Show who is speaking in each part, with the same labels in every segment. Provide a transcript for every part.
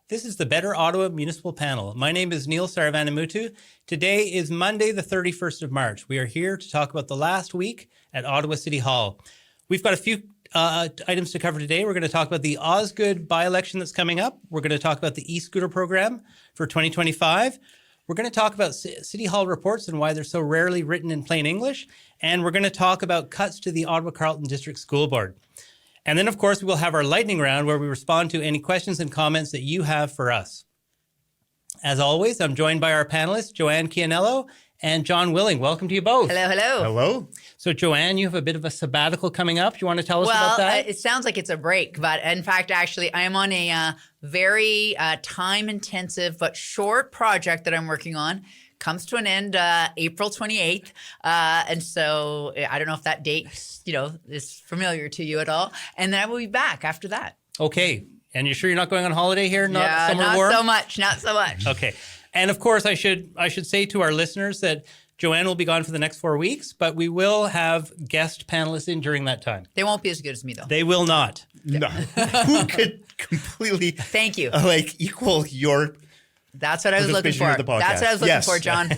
Speaker 1: This is the Better Ottawa Municipal Panel. My name is Neil Saravanamutu. Today is Monday, the 31st of March. We are here to talk about the last week at Ottawa City Hall. We've got a few items to cover today. We're going to talk about the Osgoode by-election that's coming up. We're going to talk about the e-scooter program for 2025. We're going to talk about City Hall reports and why they're so rarely written in plain English. And we're going to talk about cuts to the Ottawa Carleton District School Board. And then, of course, we will have our lightning round where we respond to any questions and comments that you have for us. As always, I'm joined by our panelists, Joanne Chianello and John Willing. Welcome to you both.
Speaker 2: Hello, hello.
Speaker 3: Hello.
Speaker 1: So, Joanne, you have a bit of a sabbatical coming up. Do you want to tell us about that?
Speaker 2: It sounds like it's a break, but in fact, actually, I am on a very time-intensive but short project that I'm working on. Comes to an end April 28th. And so I don't know if that date, is familiar to you at all. And then I will be back after that.
Speaker 1: Okay. And you're sure you're not going on holiday here?
Speaker 2: Not
Speaker 1: warm?
Speaker 2: so much. Not so much.
Speaker 1: Okay. And of course, I should say to our listeners that Joanne will be gone for the next 4 weeks, but we will have guest panelists in during that time.
Speaker 2: They won't be as good as me, though.
Speaker 1: They will not.
Speaker 3: No. Who could completely
Speaker 2: Thank you.
Speaker 3: Equal your
Speaker 2: That's what I was looking for. That's what I was looking for, John.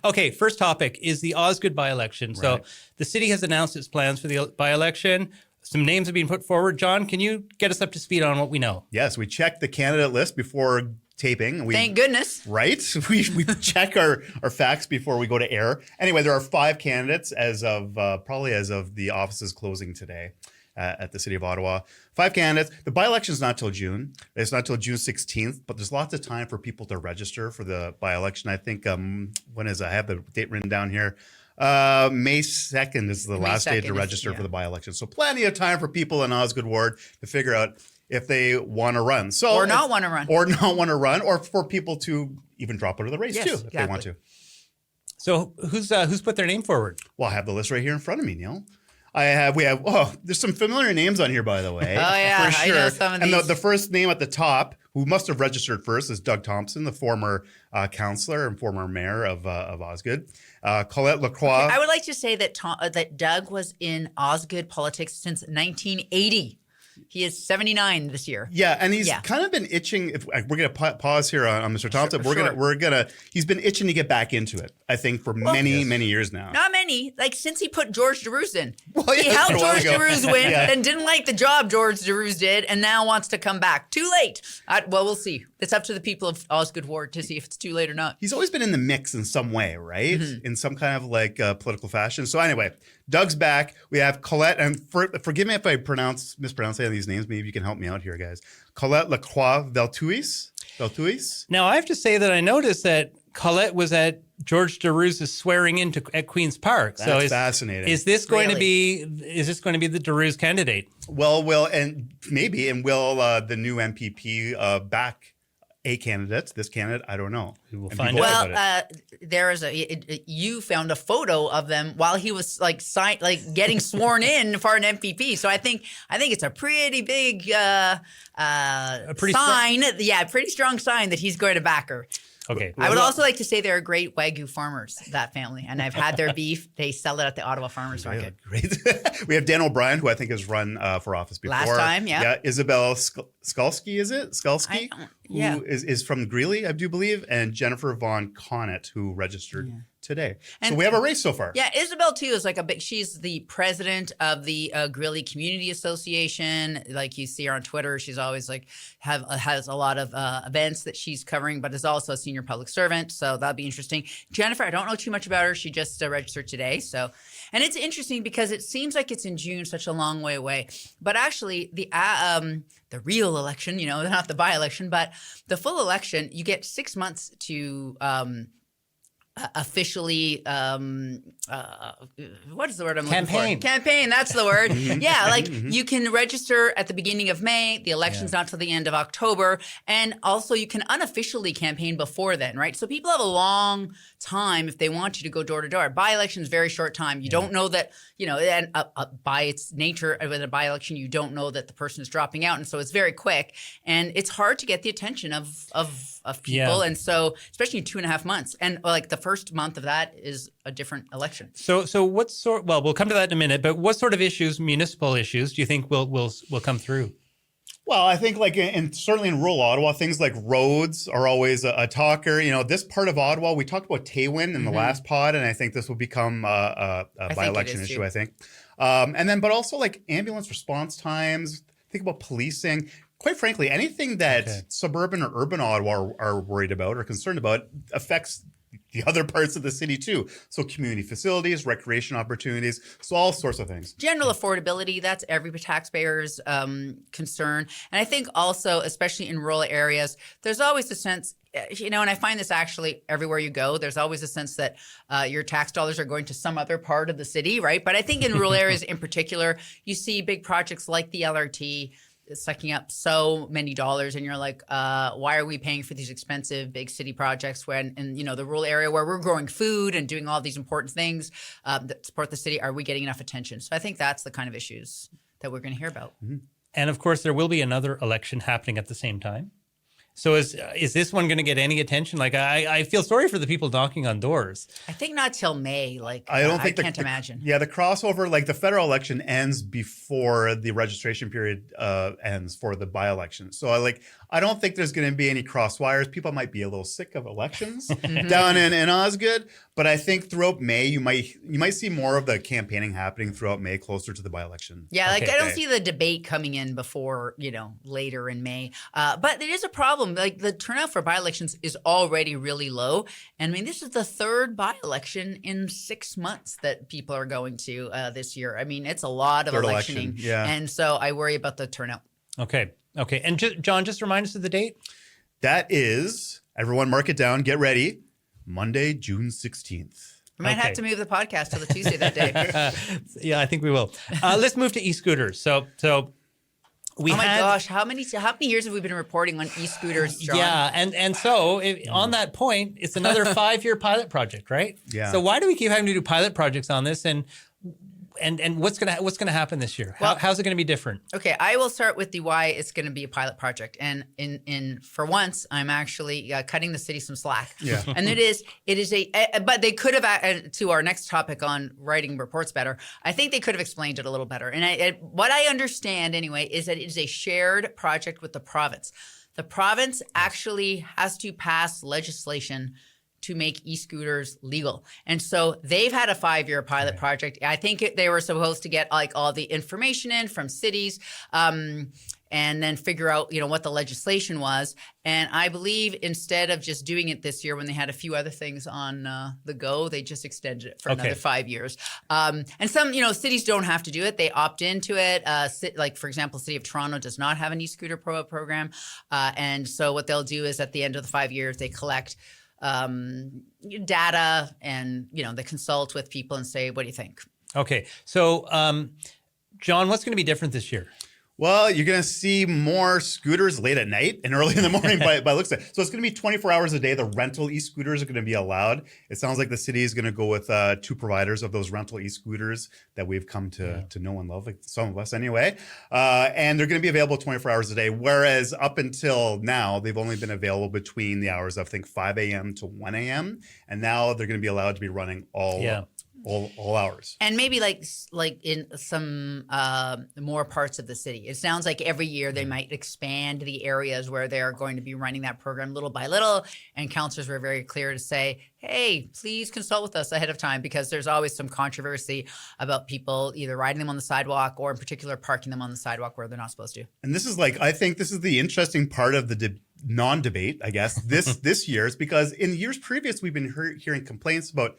Speaker 1: Okay, first topic is the Osgoode by-election. So the city has announced its plans for the by-election. Some names have been put forward. John, can you get us up to speed on what we know?
Speaker 3: Yes, we checked the candidate list before taping.
Speaker 2: Thank goodness.
Speaker 3: Right? We check our facts before we go to air. Anyway, there are 5 candidates as of the offices closing today. At the City of Ottawa. 5 candidates. The by-election is not till June. It's not till June 16th, but there's lots of time for people to register for the by-election. I think, when is it? I have the date written down here. May 2nd is the last day to register for the by-election. So plenty of time for people in Osgoode Ward to figure out if they want to run.
Speaker 2: Or not want to run.
Speaker 3: Or for people to even drop out of the race too, if they want to.
Speaker 1: So who's put their name forward?
Speaker 3: Well, I have the list right here in front of me, Neil. There's some familiar names on here, by the way.
Speaker 2: Oh, yeah,
Speaker 3: for sure.
Speaker 2: I know some of these.
Speaker 3: And the first name at the top, who must have registered first, is Doug Thompson, the former councillor and former mayor of Osgoode. Colette Lacroix.
Speaker 2: I would like to say that Doug was in Osgoode politics since 1980. He is 79 this year.
Speaker 3: Yeah, and he's kind of been itching. We're going to pause here on Mr. Thompson. He's been itching to get back into it, I think, for many years now.
Speaker 2: Not many. Since he put George Darouze in.
Speaker 3: Well,
Speaker 2: he helped George Darouze win and didn't like the job George Darouze did and now wants to come back. Too late. We'll see. It's up to the people of Osgoode Ward to see if it's too late or not.
Speaker 3: He's always been in the mix in some way, right? Mm-hmm. In some kind of political fashion. So anyway, Doug's back. We have Colette, and forgive me if I mispronounce any of these names. Maybe you can help me out here, guys. Colette Lacroix Veltuis.
Speaker 1: Now, I have to say that I noticed that Colette was at George Darouze's swearing in at Queen's Park.
Speaker 3: That's fascinating.
Speaker 1: Is this going to be the Darouze candidate?
Speaker 3: Well, the new MPP back a candidate? This candidate, I don't know.
Speaker 1: We will find out.
Speaker 2: Well, there is you found a photo of them while he was getting sworn in for an MPP. So I think it's a pretty big sign. Pretty strong sign that he's going to back her.
Speaker 1: Okay.
Speaker 2: I would also like to say they're great Wagyu farmers, that family, and I've had their beef. They sell it at the Ottawa Farmers Market.
Speaker 3: Great. We have Dan O'Brien, who I think has run for office before.
Speaker 2: Last time, yeah.
Speaker 3: Yeah, Isabel Skalski, is it? Skalski?
Speaker 2: Yeah.
Speaker 3: Who is from Greeley, I do believe, and Jennifer Von Connet, who registered today. So we have a race so far.
Speaker 2: Yeah, Isabel too is she's the president of the Greeley Community Association. Like you see her on Twitter, she's always has a lot of events that she's covering, but is also a senior public servant. So that'll be interesting. Jennifer, I don't know too much about her. She just registered today. So, and it's interesting because it seems like it's in June, such a long way away. But actually, the real election, not the by-election, but the full election, you get 6 months to officially what is the word I'm looking for? Campaign, that's the word. Yeah, you can register at the beginning of May. The election's not till the end of October. And also you can unofficially campaign before then, right? So people have a long time if they want you to go door to door. By-election is very short time. You don't know that, and by its nature, with a by-election, you don't know that the person is dropping out. And so it's very quick. And it's hard to get the attention of people. And so, especially in 2.5 months. And the first month of that is a different election.
Speaker 1: So we'll come to that in a minute, but what sort of issues, municipal issues, do you think will come through?
Speaker 3: Well, I think like certainly in rural Ottawa, things like roads are always a talker. You know, this part of Ottawa, we talked about Taywin in the last pod, and I think this will become a by-election issue, I think. And then, but also like ambulance response times, think about policing. Quite frankly, anything that suburban or urban Ottawa are worried about or concerned about affects the other parts of the city too. So community facilities, recreation opportunities, so all sorts of things.
Speaker 2: General affordability, that's every taxpayer's concern. And I think also, especially in rural areas, there's always a sense, you know, and I find this actually everywhere you go, there's always a sense that your tax dollars are going to some other part of the city, right? But I think in rural areas in particular, you see big projects like the LRT, sucking up so many dollars, and you're like, why are we paying for these expensive big city projects when in, you know, the rural area where we're growing food and doing all these important things that support the city, are we getting enough attention? So I think that's the kind of issues that we're going to hear about.
Speaker 1: And of course, there will be another election happening at the same time. So is this one going to get any attention? Like, I feel sorry for the people knocking on doors.
Speaker 2: I think not till May. Like,
Speaker 3: I don't think
Speaker 2: I can't imagine.
Speaker 3: Yeah, the crossover, like the federal election ends before the registration period ends for the by-election. So I don't think there's going to be any crosswires. People might be a little sick of elections down in Osgoode, but I think throughout May you might see more of the campaigning happening throughout May, closer to the by-election.
Speaker 2: Yeah, like I don't see the debate coming in before, you know, later in May. But there is a problem. Like the turnout for by-elections is already really low. And I mean, this is the third by-election in 6 months that people are going to this year. I mean, it's a lot of electioning.
Speaker 3: Yeah.
Speaker 2: And so I worry about the turnout.
Speaker 1: Okay. And John, just remind us of the date.
Speaker 3: That is, everyone mark it down, get ready, Monday, June 16th.
Speaker 2: We might have to move the podcast to the Tuesday that day.
Speaker 1: Yeah, I think we will. Let's move to e-scooters. So
Speaker 2: gosh, how many years have we been reporting on e-scooters, John?
Speaker 1: Yeah, and so on that point, it's another 5-year pilot project, right?
Speaker 3: Yeah.
Speaker 1: So why do we keep having to do pilot projects on this, and what's gonna happen this year? How's it gonna be different?
Speaker 2: Okay, I will start with the why it's going to be a pilot project, and for once, I'm actually cutting the city some slack.
Speaker 3: Yeah.
Speaker 2: And it is but they could have to our next topic on writing reports better. I think they could have explained it a little better. And what I understand anyway is that it is a shared project with the province. The province actually has to pass legislation to make e-scooters legal. And so they've had a 5-year pilot project. I think they were supposed to get like all the information in from cities and then figure out, you know, what the legislation was. And I believe instead of just doing it this year when they had a few other things on the go, they just extended it for another 5 years. And some, you know, cities don't have to do it. They opt into it. Like, for example, City of Toronto does not have an e-scooter program. And so what they'll do is at the end of the 5 years, they collect data and, you know, they consult with people and say, what do you think? Okay.
Speaker 1: So, John, what's going to be different this year?
Speaker 3: Well, you're going to see more scooters late at night and early in the morning by looks of it. So it's going to be 24 hours a day. The rental e-scooters are going to be allowed. It sounds like the city is going to go with 2 providers of those rental e-scooters that we've come to know and love, like some of us anyway. And they're going to be available 24 hours a day, whereas up until now, they've only been available between the hours of, I think, 5 a.m. to 1 a.m. And now they're going to be allowed to be running all hours.
Speaker 2: And maybe like in some more parts of the city. It sounds like every year they might expand the areas where they're going to be running that program little by little. And councillors were very clear to say, hey, please consult with us ahead of time, because there's always some controversy about people either riding them on the sidewalk or in particular parking them on the sidewalk where they're not supposed to.
Speaker 3: And this is I think this is the interesting part of the non-debate, I guess, this year, is because in years previous, we've been hearing complaints about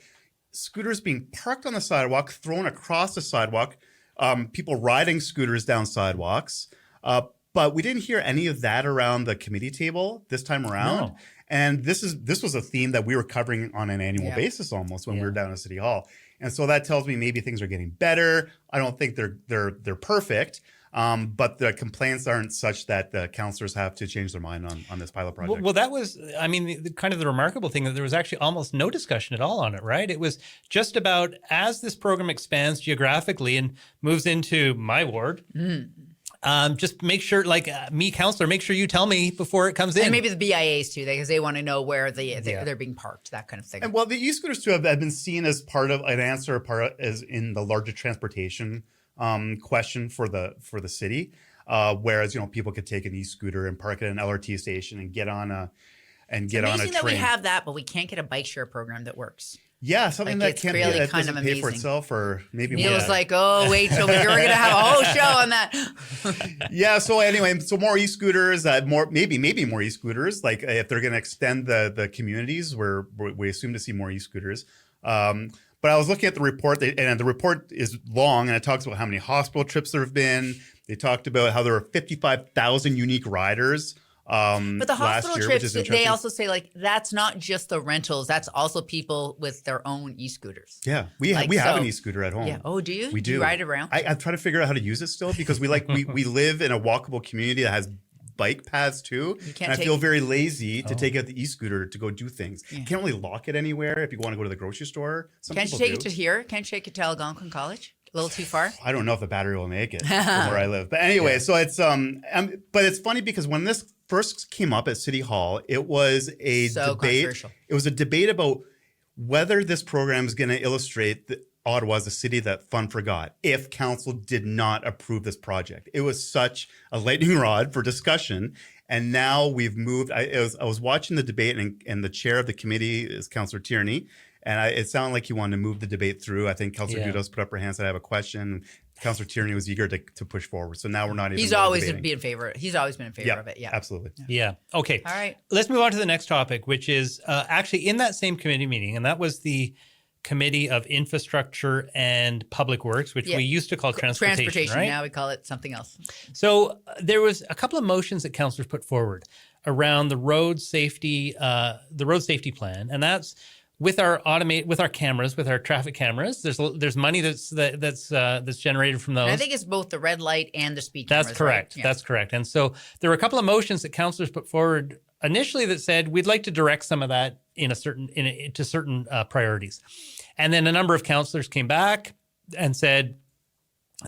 Speaker 3: scooters being parked on the sidewalk, thrown across the sidewalk, people riding scooters down sidewalks. But we didn't hear any of that around the committee table this time around. No. And this was a theme that we were covering on an annual basis almost when we were down at City Hall. And so that tells me maybe things are getting better. I don't think they're perfect. But the complaints aren't such that the councillors have to change their mind on this pilot project.
Speaker 1: Well, that was, I mean, the remarkable thing that there was actually almost no discussion at all on it, right? It was just about as this program expands geographically and moves into my ward, just make sure, like me, councillor, make sure you tell me before it comes in.
Speaker 2: And maybe the BIAs too, because they want to know where they're being parked, that kind of thing.
Speaker 3: And well, the e-scooters too have been seen as part of an answer, as in the larger transportation question for the city. whereas people could take an e-scooter and park at an LRT station and get on a train.
Speaker 2: Amazing that we have that, but we can't get a bike share program that works.
Speaker 3: Yeah, something
Speaker 2: Like,
Speaker 3: that can't
Speaker 2: really
Speaker 3: that
Speaker 2: kind
Speaker 3: doesn't
Speaker 2: of
Speaker 3: pay for
Speaker 2: amazing.
Speaker 3: itself, or maybe
Speaker 2: Neil
Speaker 3: more.
Speaker 2: was like, "Oh, wait till you're going to have a whole show on that."
Speaker 3: Yeah. So anyway, so more e-scooters, maybe more e-scooters. Like if they're going to extend the communities, where we assume to see more e-scooters. But I was looking at the report, and the report is long, and it talks about how many hospital trips there have been. They talked about how there were 55,000 unique riders.
Speaker 2: But the
Speaker 3: last
Speaker 2: hospital
Speaker 3: year, which
Speaker 2: trips,
Speaker 3: is
Speaker 2: they
Speaker 3: interesting.
Speaker 2: also say like that's not just the rentals; that's also people with their own e-scooters.
Speaker 3: Yeah, we have an e-scooter at home.
Speaker 2: Yeah. Oh, do you?
Speaker 3: We do.
Speaker 2: You ride around?
Speaker 3: I'm trying to figure out how to use it still, because we live in a walkable community that has bike paths too.
Speaker 2: can't
Speaker 3: And I
Speaker 2: take-
Speaker 3: feel very lazy to take out the e-scooter to go do things.
Speaker 2: Yeah.
Speaker 3: You can't really lock it anywhere if you want to go to the grocery store. Some
Speaker 2: Can't you
Speaker 3: people
Speaker 2: take
Speaker 3: do.
Speaker 2: it to here? Can't you take it to Algonquin College? A little too far?
Speaker 3: I don't know if the battery will make it from where I live. But anyway, so it's but it's funny because when this first came up at City Hall, it was a
Speaker 2: So
Speaker 3: debate.
Speaker 2: controversial.
Speaker 3: It was a debate about whether this program is going to illustrate Ottawa as a city that fun forgot if council did not approve this project. It was such a lightning rod for discussion. And now we've moved. I was watching the debate, and the chair of the committee is Councillor Tierney. And it sounded like he wanted to move the debate through. I think Councillor Darouze put up her hand, said, "I have a question." Councillor Tierney was eager to push forward. So now we're not even.
Speaker 2: He's
Speaker 3: really
Speaker 2: always
Speaker 3: debating.
Speaker 2: been in favor. He's always been in favor of it. Yeah.
Speaker 3: Absolutely.
Speaker 1: Yeah. Okay.
Speaker 2: All right.
Speaker 1: Let's move on to the next topic, which is actually in that same committee meeting, and that was the Committee of Infrastructure and Public Works, which
Speaker 2: Yeah.
Speaker 1: we used to call transportation, right?
Speaker 2: Now we call it something else.
Speaker 1: So there was a couple of motions that councillors put forward around the road safety plan, and that's with our cameras, with our traffic cameras. There's money that's generated from those.
Speaker 2: And I think it's both the red light and the speed
Speaker 1: That's
Speaker 2: cameras,
Speaker 1: correct.
Speaker 2: right? Yeah.
Speaker 1: That's correct. And so there were a couple of motions that councillors put forward initially that said we'd like to direct some of that to certain priorities. And then a number of councillors came back and said,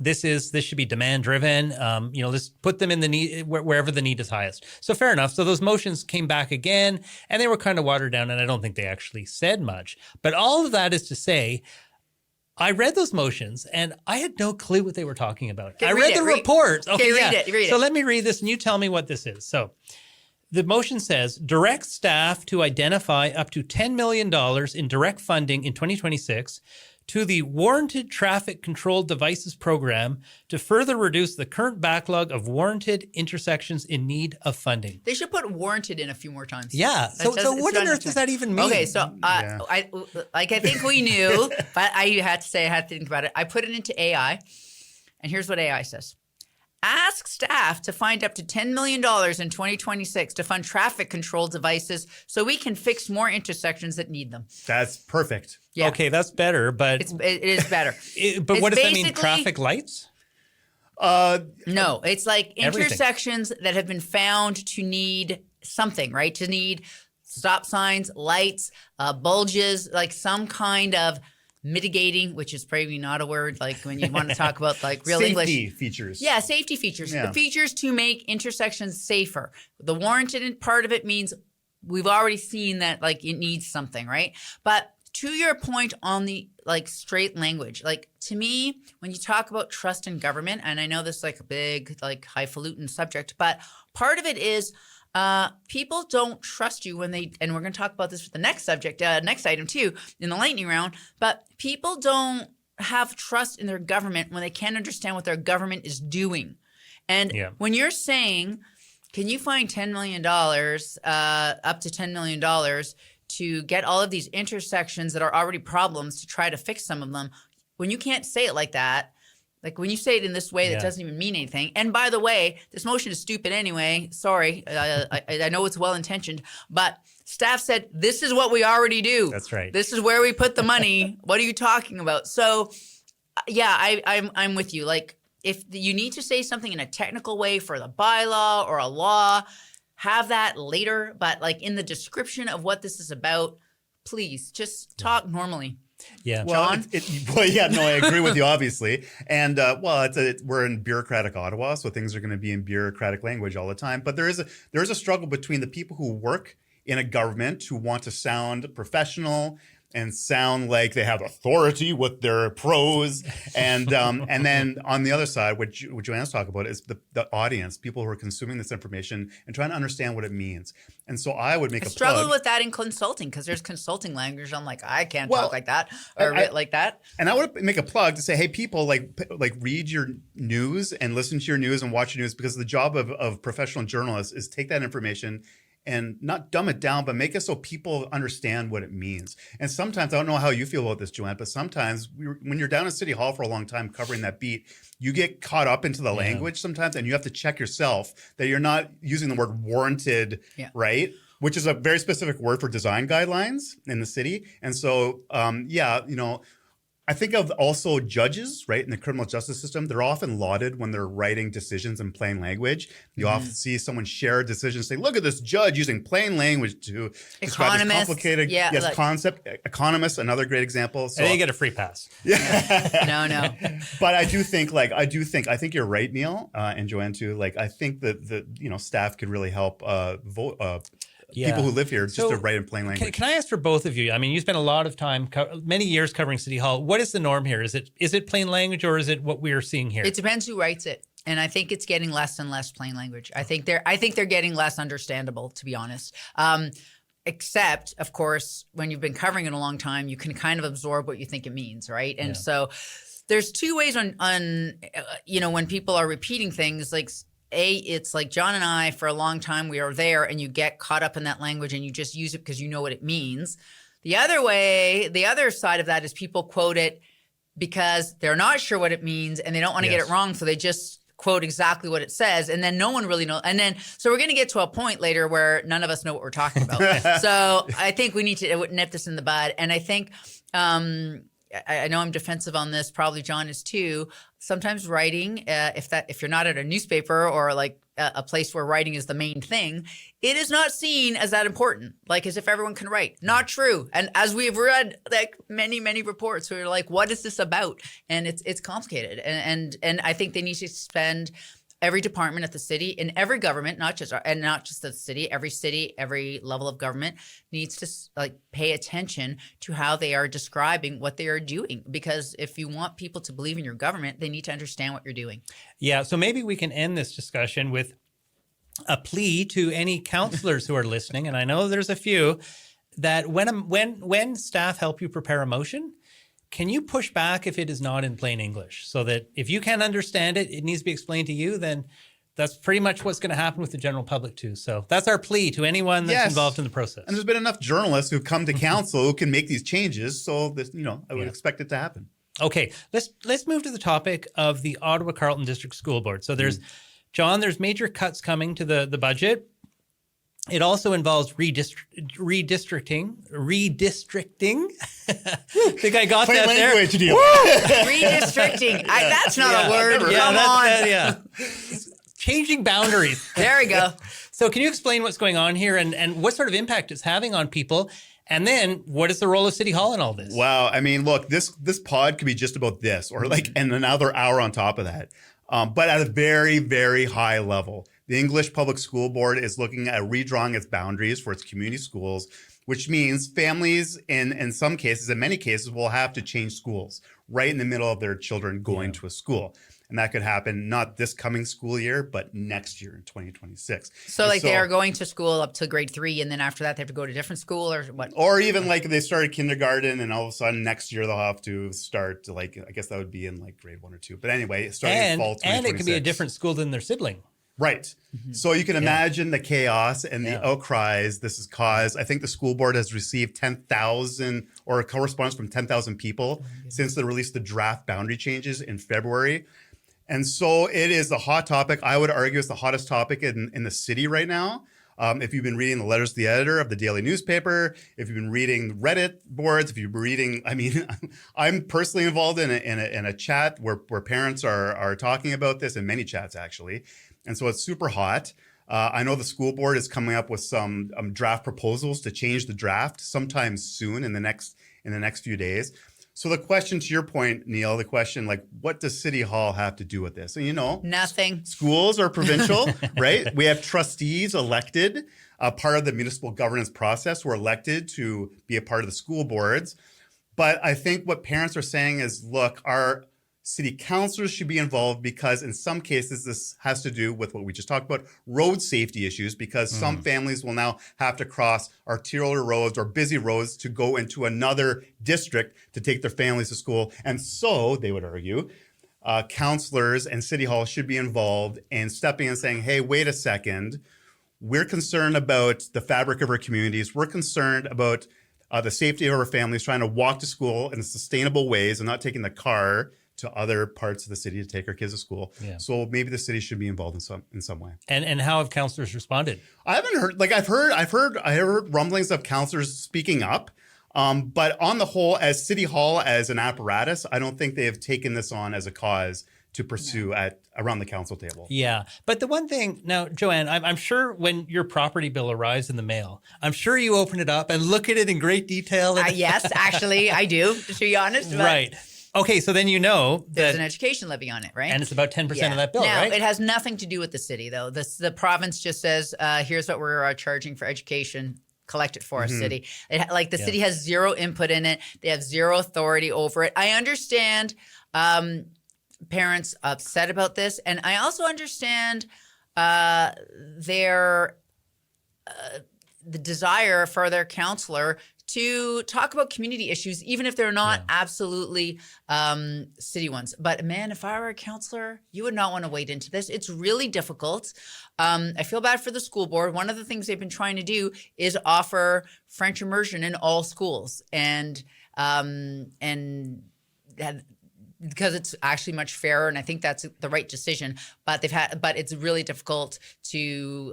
Speaker 1: this should be demand driven. Let's put them in the need wherever the need is highest. So fair enough. So those motions came back again, and they were kind of watered down, and I don't think they actually said much. But all of that is to say, I read those motions and I had no clue what they were talking about.
Speaker 2: Okay,
Speaker 1: I
Speaker 2: read
Speaker 1: read
Speaker 2: it,
Speaker 1: the
Speaker 2: read-
Speaker 1: report.
Speaker 2: Okay, read it.
Speaker 1: So let me read this and you tell me what this is. So the motion says, direct staff to identify up to $10 million in direct funding in 2026 to the Warranted Traffic Control Devices Program to further reduce the current backlog of warranted intersections in need of funding.
Speaker 2: They should put warranted in a few more times.
Speaker 1: Yeah. So what on earth does that even mean?
Speaker 2: Okay, so I think we knew, but I had to think about it. I put it into AI, and here's what AI says. Ask staff to find up to $10 million in 2026 to fund traffic control devices so we can fix more intersections that need them.
Speaker 3: That's perfect.
Speaker 2: Yeah.
Speaker 1: Okay, that's better, but
Speaker 2: it is better.
Speaker 1: but what does that mean?
Speaker 2: basically-
Speaker 1: Traffic lights?
Speaker 2: No, it's like
Speaker 1: Everything.
Speaker 2: intersections that have been found to need something, right? To need stop signs, lights, bulges, like some kind of mitigating, which is probably not a word, like when you want to talk about like real
Speaker 3: Safety
Speaker 2: English.
Speaker 3: features.
Speaker 2: Yeah, safety features.
Speaker 3: Yeah.
Speaker 2: The features to make intersections safer. The warranted part of it means we've already seen that like it needs something, right? But to your point on the like straight language, like to me, when you talk about trust in government, and I know this is like a big, like highfalutin subject, but part of it is people don't trust you when they, and we're going to talk about this for the next subject, next item too, in the lightning round, but people don't have trust in their government when they can't understand what their government is doing. And when you're saying, can you find $10 million, up to $10 million to get all of these intersections that are already problems to try to fix some of them, when you can't say it like that, like when you say it in this way that doesn't even mean anything. And by the way, this motion is stupid anyway. Sorry, I know it's well-intentioned, but staff said, this is what we already do.
Speaker 1: That's right.
Speaker 2: This is where we put the money. What are you talking about? So yeah, I'm with you. Like if you need to say something in a technical way for the bylaw or a law, have that later. But like in the description of what this is about, please just talk normally.
Speaker 1: Yeah.
Speaker 3: Well,
Speaker 2: John?
Speaker 3: I agree with you, obviously. And we're in bureaucratic Ottawa, so things are going to be in bureaucratic language all the time. But there is a struggle between the people who work in a government who want to sound professional and sound like they have authority with their prose. And then on the other side, what Joanne's talking about is the audience, people who are consuming this information and trying to understand what it means. And so I would make a
Speaker 2: struggle
Speaker 3: plug.
Speaker 2: with that in consulting because there's consulting language. I'm like, I can't talk like that or write like that.
Speaker 3: And I would make a plug to say, hey, people, like read your news and listen to your news and watch your news, because the job of professional journalists is take that information and not dumb it down, but make it so people understand what it means. And sometimes, I don't know how you feel about this, Joanne, but sometimes when you're down at City Hall for a long time covering that beat, you get caught up into the language sometimes, and you have to check yourself that you're not using the word warranted, right? Which is a very specific word for design guidelines in the city. And so, I think of also judges, right, in the criminal justice system. They're often lauded when they're writing decisions in plain language. You often see someone share a decision, say, look at this judge using plain language to describe this complicated concept. Economists, another great example. So
Speaker 1: and you get a free pass.
Speaker 2: No.
Speaker 3: But I think you're right, Neil, and Joanne too. Like, I think that staff could really help people who live here just to write in plain language.
Speaker 1: Can I ask for both of you? I mean, you spent a lot of time, many years covering City Hall. What is the norm here? Is it plain language, or is it what we are seeing here?
Speaker 2: It depends who writes it. And I think it's getting less and less plain language. I think they're getting less understandable, to be honest. Except, of course, when you've been covering it a long time, you can kind of absorb what you think it means, right? And so there's two ways on when people are repeating things, like it's like Jon and I, for a long time, we are there and you get caught up in that language and you just use it because you know what it means. The other side of that is people quote it because they're not sure what it means and they don't want to get it wrong. So they just quote exactly what it says. And then no one really knows. And then, so we're going to get to a point later where none of us know what we're talking about. So I think we need to nip this in the bud. And I think, I know I'm defensive on this, probably Jon is too. Sometimes writing, if you're not at a newspaper or like a place where writing is the main thing, it is not seen as that important, like as if everyone can write. Not true. And as we've read like many, many reports, we're like, what is this about? And it's complicated. And I think they need to spend every department at the city, in every government, not just the city, every level of government needs to pay attention to how they are describing what they are doing. Because if you want people to believe in your government, they need to understand what you're doing. Yeah.
Speaker 1: So maybe we can end this discussion with a plea to any councillors who are listening, and I know there's a few, that when staff help you prepare a motion, can you push back if it is not in plain English, so that if you can't understand it, it needs to be explained to you, then that's pretty much what's going to happen with the general public too. So that's our plea to anyone that's involved in the process.
Speaker 3: And there's been enough journalists who come to council who can make these changes. So this, I would expect it to happen.
Speaker 1: Okay, let's move to the topic of the Ottawa Carleton District School Board. So there's, Jon, there's major cuts coming to the budget. It also involves redistricting. I think I got
Speaker 3: plain
Speaker 1: that
Speaker 3: language
Speaker 1: there.
Speaker 3: deal.
Speaker 2: Redistricting. That's not a word. Come on.
Speaker 1: Changing boundaries.
Speaker 2: There we go.
Speaker 1: So can you explain what's going on here and what sort of impact it's having on people? And then what is the role of City Hall in all this?
Speaker 3: Wow. I mean, look, this pod could be just about this, or and another hour on top of that. But at a very, very high level. The English Public School Board is looking at redrawing its boundaries for its community schools, which means families in many cases, will have to change schools right in the middle of their children going to a school. And that could happen not this coming school year, but next year in 2026.
Speaker 2: So they are going to school up to grade 3, and then after that they have to go to a different school, or what?
Speaker 3: Or even like they started kindergarten and all of a sudden next year they'll have to start I guess that would be in like grade 1 or 2. But anyway, starting in fall 2026.
Speaker 1: And it could be a different school than their sibling.
Speaker 3: Right. Mm-hmm. So you can imagine the chaos and the outcries this has caused. I think the school board has received 10,000 or a correspondence from 10,000 people since they released the draft boundary changes in February. And so it is a hot topic. I would argue it's the hottest topic in the city right now. If you've been reading the letters to the editor of the daily newspaper, if you've been reading Reddit boards, if you've been reading, I'm personally involved in a chat where parents are talking about this, in many chats actually. And so it's super hot. I know the school board is coming up with some draft proposals to change the draft sometime soon in the next few days. So the question, to your point, Neil, what does City Hall have to do with this? And
Speaker 2: nothing.
Speaker 3: Schools are provincial, right? We have trustees elected. part of the municipal governance process. We're elected to be a part of the school boards. But I think what parents are saying is, look, our city councillors should be involved because in some cases this has to do with what we just talked about, road safety issues, because some families will now have to cross arterial roads or busy roads to go into another district to take their families to school. And so they would argue, councillors and City Hall should be involved in stepping in and saying, hey, wait a second, we're concerned about the fabric of our communities. We're concerned about the safety of our families, trying to walk to school in sustainable ways and not taking the car to other parts of the city to take our kids to school. Yeah. So maybe the city should be involved in some way.
Speaker 1: And how have councillors responded?
Speaker 3: I haven't heard, like I heard rumblings of councillors speaking up. But on the whole, as City Hall, as an apparatus, I don't think they have taken this on as a cause to pursue around the council table.
Speaker 1: Yeah. But the one thing now, Joanne, I'm sure when your property bill arrives in the mail, I'm sure you open it up and look at it in great detail.
Speaker 2: Yes, actually, I do, to be honest.
Speaker 1: Right. Okay, so then you know
Speaker 2: there's an education levy on it, right?
Speaker 1: And it's about 10% of that bill,
Speaker 2: now,
Speaker 1: right?
Speaker 2: It has nothing to do with the city, though. The province just says, here's what we're charging for education. Collect it for our city. The city has zero input in it. They have zero authority over it. I understand parents upset about this, and I also understand the desire for their counselor to talk about community issues, even if they're not absolutely city ones. But man, if I were a counselor, you would not want to wade into this. It's really difficult. I feel bad for the school board. One of the things they've been trying to do is offer French immersion in all schools, and because it's actually much fairer, and I think that's the right decision. But it's really difficult to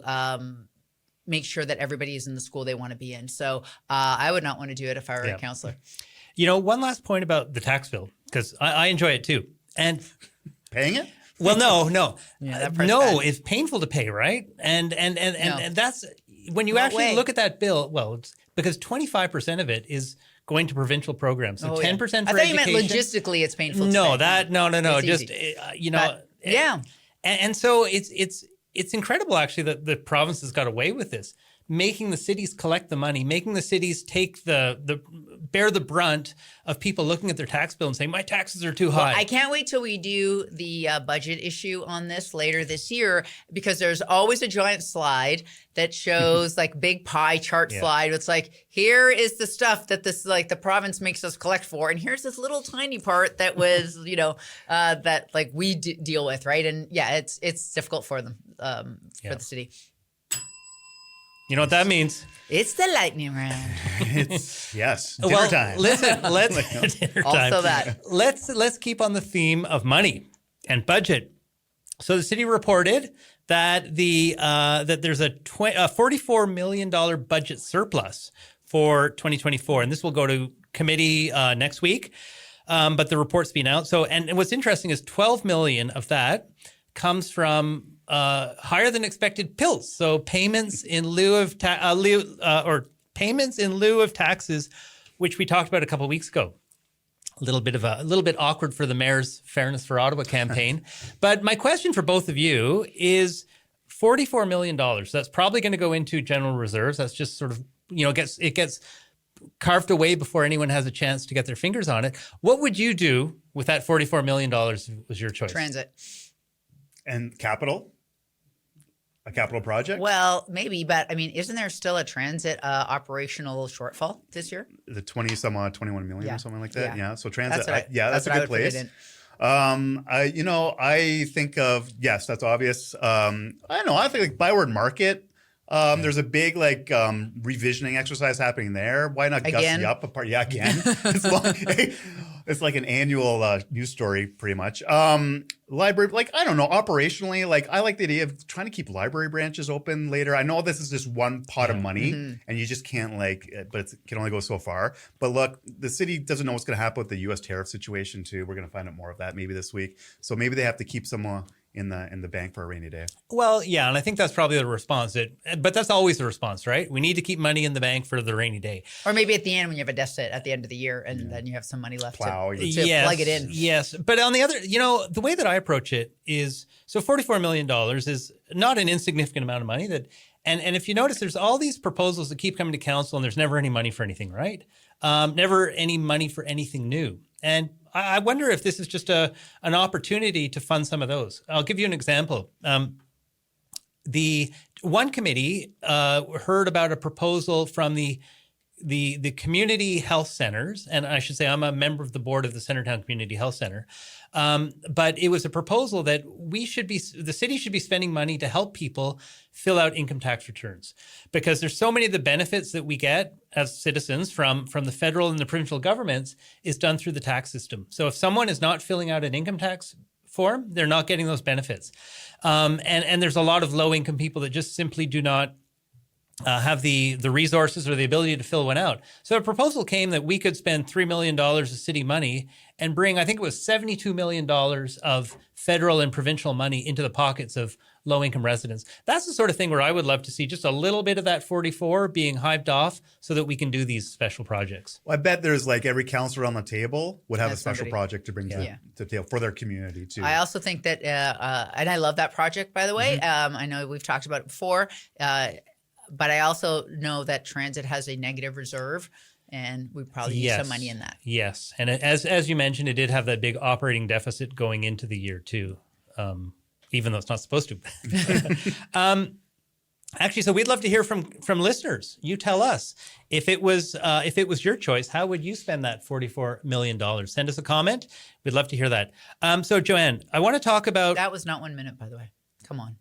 Speaker 2: make sure that everybody is in the school they want to be in. So I would not want to do it if I were a counselor.
Speaker 1: You know, one last point about the tax bill, because I enjoy it too. And
Speaker 3: paying it?
Speaker 1: Well, no.
Speaker 2: Yeah,
Speaker 1: it's painful to pay, right? And that's when you actually look at that bill. Well, it's because 25% of it is going to provincial programs. So 10% for education.
Speaker 2: I thought you meant logistically it's painful to pay.
Speaker 1: No.
Speaker 2: It's
Speaker 1: just
Speaker 2: easy.
Speaker 1: Yeah. And so it's incredible actually that the province has got away with this, making the cities collect the money, making the cities take bear the brunt of people looking at their tax bill and saying, my taxes are too high.
Speaker 2: Well, I can't wait till we do the budget issue on this later this year, because there's always a giant slide that shows like big pie chart slide. It's like, here is the stuff that the province makes us collect for. And here's this little tiny part that was, that like we deal with. Right. And it's difficult for them, for the city.
Speaker 1: You know what that means?
Speaker 2: It's the lightning round.
Speaker 3: Dinner time.
Speaker 1: Listen, dinner time.
Speaker 2: Also that.
Speaker 1: Let's keep on the theme of money and budget. So the city reported that that there's a $44 million budget surplus for 2024, and this will go to committee next week. But the report's been out. So, and what's interesting is 12 million of that comes from higher than expected PILs, so payments in lieu of payments in lieu of taxes, which we talked about a couple of weeks ago. A little bit awkward for the mayor's Fairness for Ottawa campaign. But my question for both of you is $44 million. That's probably going to go into general reserves. That's just sort of, it gets carved away before anyone has a chance to get their fingers on it. What would you do with that $44 million was your choice?
Speaker 2: Transit.
Speaker 3: And capital? A capital project?
Speaker 2: Well, maybe, but I mean, isn't there still a transit operational shortfall this year?
Speaker 3: The 21 million or something like that. Yeah. So transit,
Speaker 2: that's
Speaker 3: a good place. I think of, that's obvious. I don't know. I think like Byward Market. There's a big revisioning exercise happening there. Why not gussy up a part? Yeah, again. It's like an annual news story, pretty much. Library, I don't know, operationally, I like the idea of trying to keep library branches open later. I know this is just one pot of money, and you just can't but it can only go so far. But look, the city doesn't know what's going to happen with the U.S. tariff situation too. We're going to find out more of that maybe this week. So maybe they have to keep some in the bank for a rainy day. Well,
Speaker 1: yeah, and I think that's probably the response. But that's always the response, right? We need to keep money in the bank for the rainy day.
Speaker 2: Or maybe at the end when you have a deficit at the end of the year, and then you have some money left to plug it in.
Speaker 1: Yes, but on the other, the way that I approach it is, so $44 million is not an insignificant amount of money And if you notice, there's all these proposals that keep coming to council and there's never any money for anything, right? Never any money for anything new. And I wonder if this is just an opportunity to fund some of those. I'll give you an example. The one committee heard about a proposal from the community health centers, and I should say I'm a member of the board of the Centertown Community Health Center, but it was a proposal that the city should be spending money to help people fill out income tax returns, because there's so many of the benefits that we get as citizens from the federal and the provincial governments is done through the tax system. So if someone is not filling out an income tax form, they're not getting those benefits. And there's a lot of low income people that just simply do not have the resources or the ability to fill one out. So a proposal came that we could spend $3 million of city money and bring, I think it was $72 million of federal and provincial money into the pockets of low-income residents. That's the sort of thing where I would love to see just a little bit of that 44 being hived off so that we can do these special projects.
Speaker 3: Well, I bet there's like every councillor on the table would have a special
Speaker 2: somebody.
Speaker 3: Project to bring to the table for their community too.
Speaker 2: I also think that, and I love that project, by the way. I know we've talked about it before, but I also know that transit has a negative reserve, and we probably use some money in that. Yes,
Speaker 1: and as you mentioned, it did have that big operating deficit going into the year too, even though it's not supposed to. Actually, so we'd love to hear from listeners. You tell us if it was your choice, how would you spend that $44 million? Send us a comment. We'd love to hear that. So Joanne, I want to talk about.
Speaker 2: That was not 1 minute, by the way. Come on.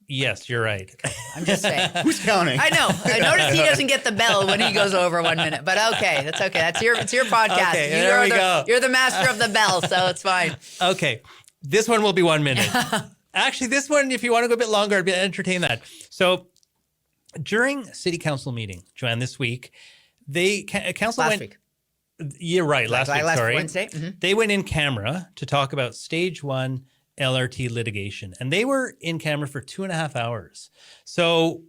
Speaker 1: Yes, you're right.
Speaker 2: I'm just saying.
Speaker 3: Who's counting?
Speaker 2: I know. I noticed he doesn't get the bell when he goes over 1 minute, but okay, that's okay. It's your podcast.
Speaker 1: Okay, there we go.
Speaker 2: You're the master of the bell, so it's fine.
Speaker 1: Okay, this one will be 1 minute. Actually, this one, if you want to go a bit longer, I'd entertain that. So during city council meeting, Joanne, this week, council
Speaker 2: last
Speaker 1: went.
Speaker 2: Week.
Speaker 1: You're right. Last week. Sorry,
Speaker 2: Wednesday. Mm-hmm.
Speaker 1: They went in camera to talk about stage 1 LRT litigation, and they were in camera for 2.5 hours. So,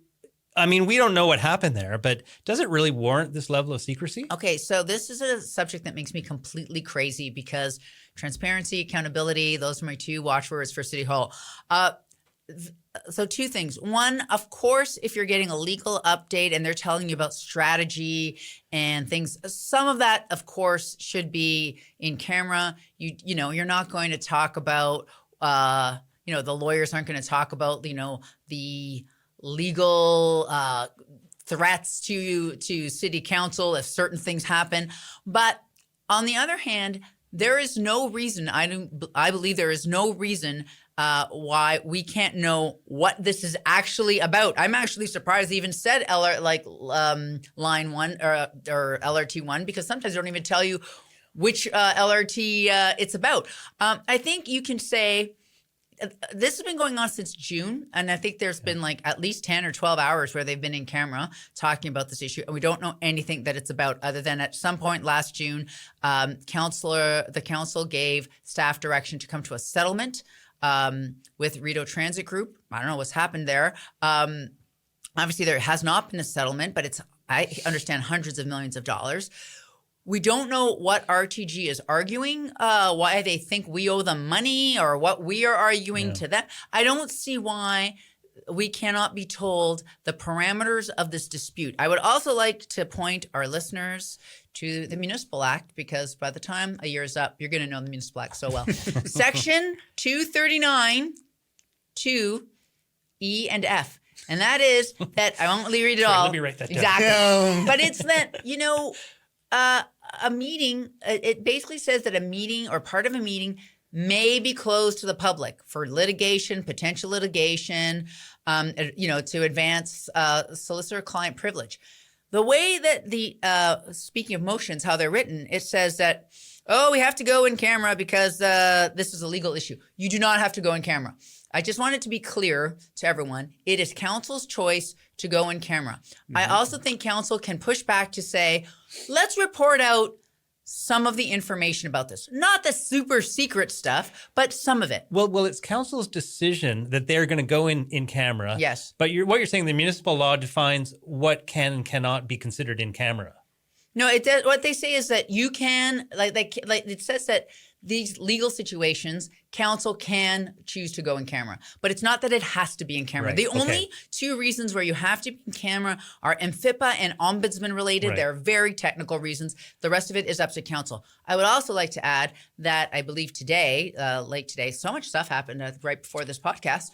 Speaker 1: I mean, we don't know what happened there, but does it really warrant this level of secrecy?
Speaker 2: Okay, so this is a subject that makes me completely crazy because transparency, accountability, those are my two watchwords for City Hall. So two things. One, of course, if you're getting a legal update and they're telling you about strategy and things, some of that, of course, should be in camera. You know, you're not going to talk about the lawyers aren't going to talk about, the legal threats to city council if certain things happen. But on the other hand, there is no reason, I believe there is no reason why we can't know what this is actually about. I'm actually surprised they even said line 1 or LRT 1, because sometimes they don't even tell you which LRT it's about. I think you can say this has been going on since June, and I think there's been like at least 10 or 12 hours where they've been in camera talking about this issue, and we don't know anything that it's about other than at some point last June, the council gave staff direction to come to a settlement with Rideau Transit Group. I don't know what's happened there. Obviously, there has not been a settlement, but I understand hundreds of millions of dollars. We don't know what RTG is arguing, why they think we owe them money or what we are arguing to them. I don't see why we cannot be told the parameters of this dispute. I would also like to point our listeners to the Municipal Act, because by the time a year is up, you're going to know the Municipal Act so well. Section 239, 2, E and F. And that is that, I won't read it all.
Speaker 1: Let me write that down.
Speaker 2: Exactly. But it's that, a meeting, it basically says that a meeting or part of a meeting may be closed to the public for litigation, potential litigation, to advance solicitor-client privilege. The way that the, speaking of motions, how they're written, it says that, we have to go in camera because this is a legal issue. You do not have to go in camera. I just want it to be clear to everyone. It is council's choice to go in camera. Mm-hmm. I also think council can push back to say, let's report out some of the information about this. Not the super secret stuff, but some of it.
Speaker 1: Well, it's council's decision that they're going to go in camera.
Speaker 2: Yes.
Speaker 1: But what you're saying, the municipal law defines what can and cannot be considered in camera.
Speaker 2: No, it does. What they say is that you can, like it says that these legal situations, council can choose to go in camera, but it's not that it has to be in camera.
Speaker 1: Right.
Speaker 2: The
Speaker 1: Okay.
Speaker 2: only two reasons where you have to be in camera are MFIPA and ombudsman related.
Speaker 1: Right.
Speaker 2: They're very technical reasons. The rest of it is up to council. I would also like to add that I believe today, late today, so much stuff happened right before this podcast.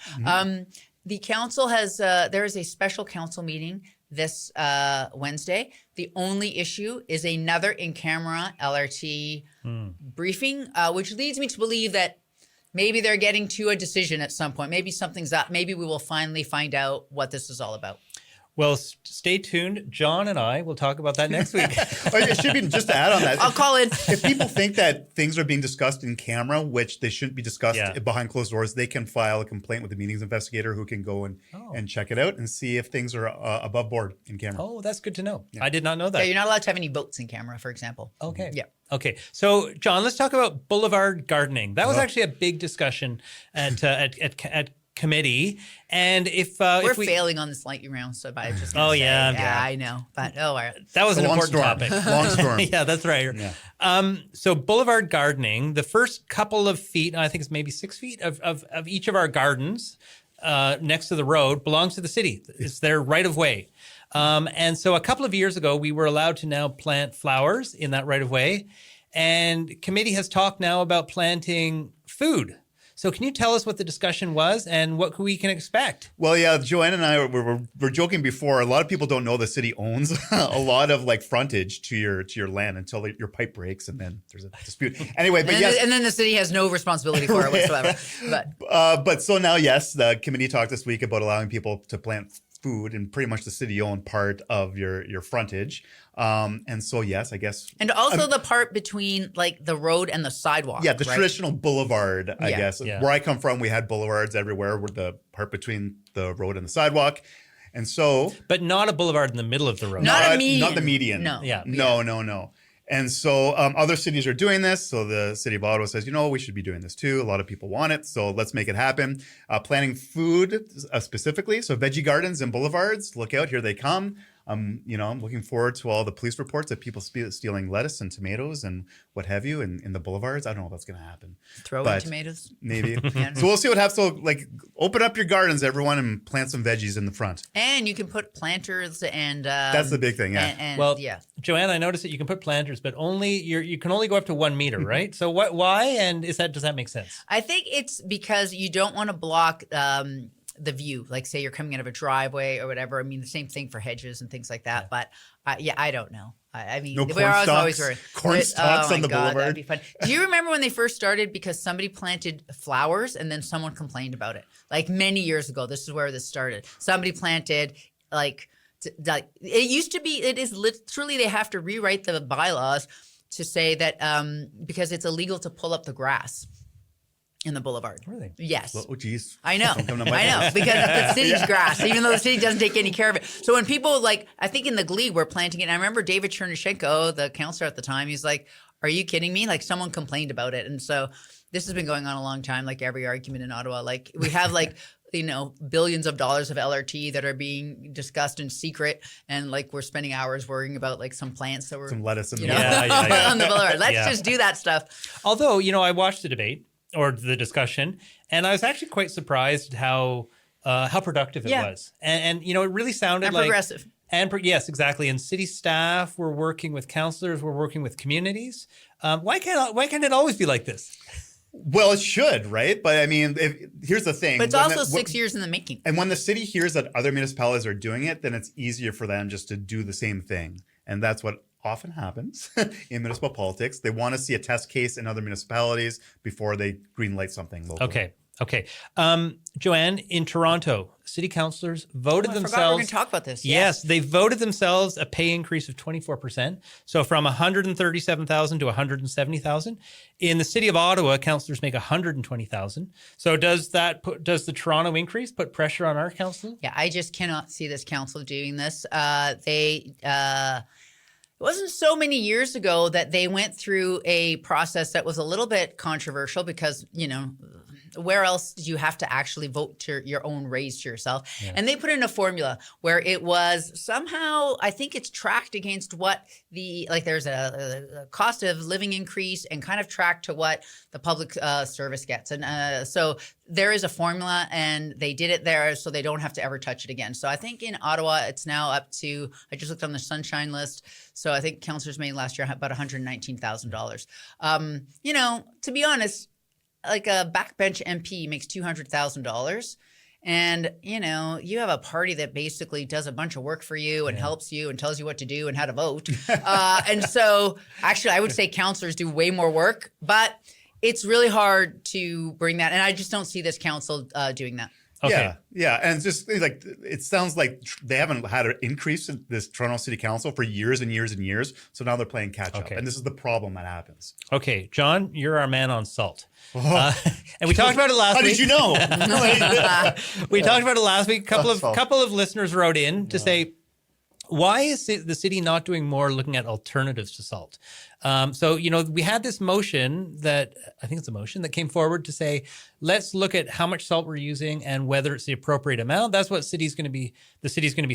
Speaker 2: The council has, there is a special council meeting this Wednesday. The only issue is another in-camera LRT briefing, which leads me to believe that maybe they're getting to a decision at some point. Maybe something's up. Maybe we will finally find out what this is all about.
Speaker 1: Well, stay tuned. Jon and I will talk about that next week.
Speaker 3: It should be, just to add on that.
Speaker 2: I'll call in.
Speaker 3: If people think that things are being discussed in camera, which they shouldn't be discussed behind closed doors, they can file a complaint with the meetings investigator who can go and check it out and see if things are above board in camera.
Speaker 1: Oh, that's good to know. I did not know that.
Speaker 2: Yeah, you're not allowed to have any votes in camera, for example.
Speaker 1: Okay.
Speaker 2: Yeah.
Speaker 1: Okay. So, Jon, let's talk about boulevard gardening. That was actually a big discussion at committee. And if
Speaker 2: We're
Speaker 1: we
Speaker 2: failing on this lightning round, so I just
Speaker 1: Oh,
Speaker 2: say,
Speaker 1: yeah.
Speaker 2: yeah, I know, but all right.
Speaker 1: that was an
Speaker 3: Long
Speaker 1: important
Speaker 3: storm.
Speaker 1: topic.
Speaker 3: Long storm.
Speaker 1: Yeah, that's right.
Speaker 3: Yeah.
Speaker 1: So boulevard gardening, the first couple of feet, I think it's maybe 6 feet of each of our gardens next to the road belongs to the city. It's their right of way. And so a couple of years ago, we were allowed to now plant flowers in that right of way. And committee has talked now about planting food. So can you tell us what the discussion was and what we can expect?
Speaker 3: Well, yeah, Joanne and I were joking before. A lot of people don't know the city owns a lot of like frontage to your land until your pipe breaks, and then there's a dispute. Anyway, but
Speaker 2: And then the city has no responsibility for it whatsoever.
Speaker 3: But so now, yes, the committee talked this week about allowing people to plant food in pretty much the city-owned part of your frontage. And so, yes, I guess.
Speaker 2: And also the part between like the road and the sidewalk.
Speaker 3: Yeah, the
Speaker 2: right?
Speaker 3: traditional boulevard, I
Speaker 2: Yeah.
Speaker 3: guess.
Speaker 1: Yeah.
Speaker 3: Where I come from, we had boulevards everywhere with the part between the road and the sidewalk. And so.
Speaker 1: But not a boulevard in the middle of the road.
Speaker 2: Not a median.
Speaker 3: Not the median.
Speaker 2: No.
Speaker 1: Yeah.
Speaker 3: No. And so other cities are doing this. So the city of Ottawa says, we should be doing this too. A lot of people want it. So let's make it happen. Planting food specifically. So veggie gardens and boulevards, look out, here they come. I'm looking forward to all the police reports of people stealing lettuce and tomatoes and what have you in the boulevards. I don't know if that's going to happen.
Speaker 2: Throw in
Speaker 3: But
Speaker 2: tomatoes.
Speaker 3: Maybe. So we'll see what happens. So open up your gardens, everyone, and plant some veggies in the front.
Speaker 2: And you can put planters and
Speaker 3: That's the big thing, yeah.
Speaker 2: And,
Speaker 1: Well,
Speaker 2: yeah.
Speaker 1: Joanne, I noticed that you can put planters, but only you can only go up to 1 meter, right? So why? And does that make sense?
Speaker 2: I think it's because you don't want to block the view. Like say you're coming out of a driveway or whatever. I mean, the same thing for hedges and things like that. But I don't know. I mean,
Speaker 3: No
Speaker 2: we're
Speaker 3: corn
Speaker 2: always
Speaker 3: stalks?
Speaker 2: worried.
Speaker 3: Corn stalks on the boulevard?
Speaker 2: That'd be fun. Do you remember when they first started because somebody planted flowers and then someone complained about it? Like many years ago, this is where this started. Somebody planted it used to be, it is literally, they have to rewrite the bylaws to say that because it's illegal to pull up the grass in the boulevard.
Speaker 1: Really?
Speaker 2: Yes.
Speaker 3: Oh, geez.
Speaker 2: I know.
Speaker 3: Don't come to my
Speaker 2: I know.
Speaker 3: place.
Speaker 2: Because it's the city's grass, even though the city doesn't take any care of it. So when people I think in the Glee were planting it, and I remember David Chernyshenko, the counselor at the time, he's like, are you kidding me? Like someone complained about it. And so this has been going on a long time, like every argument in Ottawa. Like we have billions of dollars of LRT that are being discussed in secret, and we're spending hours worrying about some plants that were
Speaker 3: Some lettuce in the
Speaker 1: Yeah.
Speaker 2: on the boulevard. Let's
Speaker 1: Yeah.
Speaker 2: just do that stuff.
Speaker 1: Although, I watched the debate or the discussion, and I was actually quite surprised how productive it
Speaker 2: Yeah.
Speaker 1: was. And it really sounded
Speaker 2: And
Speaker 1: like
Speaker 2: progressive.
Speaker 1: Yes, exactly. And city staff were working with councillors, we're working with communities. Why can't it always be like this?
Speaker 3: Well, it should, right? But I mean, here's the thing.
Speaker 2: But it's
Speaker 3: When
Speaker 2: also
Speaker 3: the-
Speaker 2: 6 years in the making.
Speaker 3: And when the city hears that other municipalities are doing it, then it's easier for them just to do the same thing. And that's what often happens in municipal politics. They want to see a test case in other municipalities before they greenlight something locally.
Speaker 1: Okay. Joanne, in Toronto, city councillors voted
Speaker 2: I forgot we were
Speaker 1: themselves.
Speaker 2: going to talk about this.
Speaker 1: Yes, they voted themselves a pay increase of 24%. So from 137,000 to 170,000. In the city of Ottawa, councillors make 120,000. So does the Toronto increase put pressure on our council?
Speaker 2: Yeah, I just cannot see this council doing this. It wasn't so many years ago that they went through a process that was a little bit controversial because, where else do you have to actually vote to your own raise to yourself? Yeah. And they put in a formula where it was somehow, I think it's tracked against what there's a cost of living increase and kind of tracked to what the public service gets. And so there is a formula, and they did it there so they don't have to ever touch it again. So I think in Ottawa, it's now up to, I just looked on the sunshine list. So I think councillors made last year about $119,000. You know, to be honest, like a backbench MP makes $200,000. And, you know, you have a party that basically does a bunch of work for you and helps you and tells you what to do and how to vote. And so actually, I would say councillors do way more work, but it's really hard to bring that. And I just don't see this council doing that.
Speaker 3: Okay. Yeah. And just like, it sounds like they haven't had an increase in this Toronto City Council for years and years and years. So now they're playing catch up. And this is the problem that happens.
Speaker 1: Okay. John, you're our man on salt. And we talked about it last week.
Speaker 3: How did you know?
Speaker 1: We talked about it last week. Couple of listeners wrote in to say, why is the city not doing more looking at alternatives to salt? So, you know, we had this motion that, I think it's a motion that came forward to say, let's look at how much salt we're using and whether it's the appropriate amount. That's what the city's going to be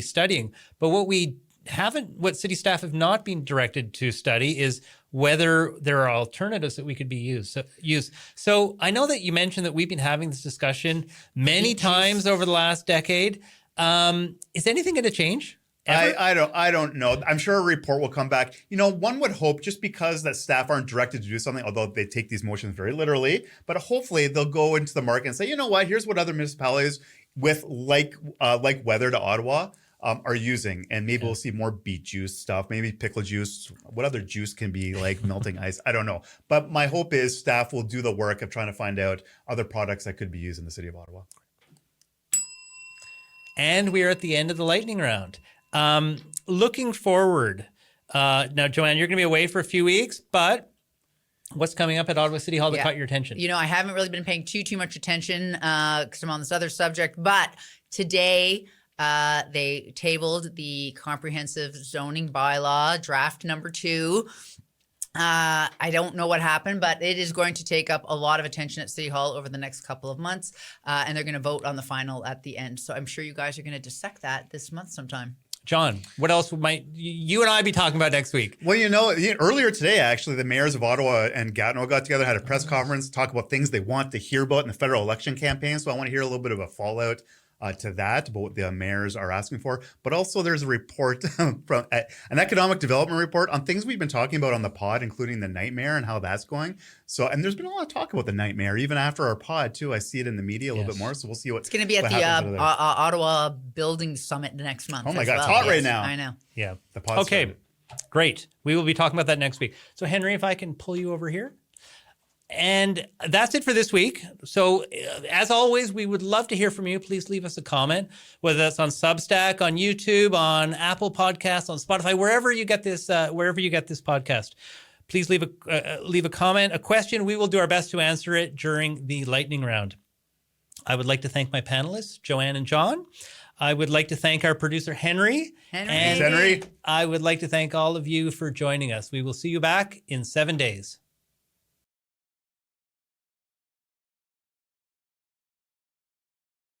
Speaker 1: studying. But what city staff have not been directed to study is whether there are alternatives that we could use. So I know that you mentioned that we've been having this discussion many times over the last decade. Is anything going to change?
Speaker 3: I don't know. I'm sure a report will come back. You know, one would hope, just because that staff aren't directed to do something, although they take these motions very literally, but hopefully they'll go into the market and say, you know what, here's what other municipalities with like weather to Ottawa are using. And maybe we'll see more beet juice stuff, maybe pickle juice. What other juice can be like melting ice? I don't know. But my hope is staff will do the work of trying to find out other products that could be used in the city of Ottawa.
Speaker 1: And we are at the end of the lightning round. Looking forward, now, Joanne, you're going to be away for a few weeks, but what's coming up at Ottawa City Hall that caught your attention? You
Speaker 2: know, I haven't really been paying too much attention because I'm on this other subject, but today they tabled the comprehensive zoning bylaw draft number 2. I don't know what happened, but it is going to take up a lot of attention at City Hall over the next couple of months, and they're going to vote on the final at the end. So I'm sure you guys are going to dissect that this month sometime.
Speaker 1: John, what else might you and I be talking about next week?
Speaker 3: Well, you know, earlier today, actually, the mayors of Ottawa and Gatineau got together, had a press conference, talk about things they want to hear about in the federal election campaign. So I want to hear a little bit of a fallout to that, about what the mayors are asking for. But also there's a report from an economic development report on things we've been talking about on the pod, including the nightmare and how that's going. So, and there's been a lot of talk about the nightmare, even after our pod too. I see it in the media a little bit more. So we'll see
Speaker 2: it's going to be at the Ottawa Building Summit next month.
Speaker 3: Oh my God, it's hot right now.
Speaker 2: I know.
Speaker 1: Yeah.
Speaker 3: The pod
Speaker 1: okay,
Speaker 3: started.
Speaker 1: Great. We will be talking about that next week. So Henry, if I can pull you over here. And that's it for this week. So as always, we would love to hear from you. Please leave us a comment, whether that's on Substack, on YouTube, on Apple Podcasts, on Spotify, wherever you get this podcast. Please leave a comment, a question. We will do our best to answer it during the lightning round. I would like to thank my panelists, Joanne and John. I would like to thank our producer, Henry.
Speaker 3: Thanks, Henry.
Speaker 1: I would like to thank all of you for joining us. We will see you back in 7 days.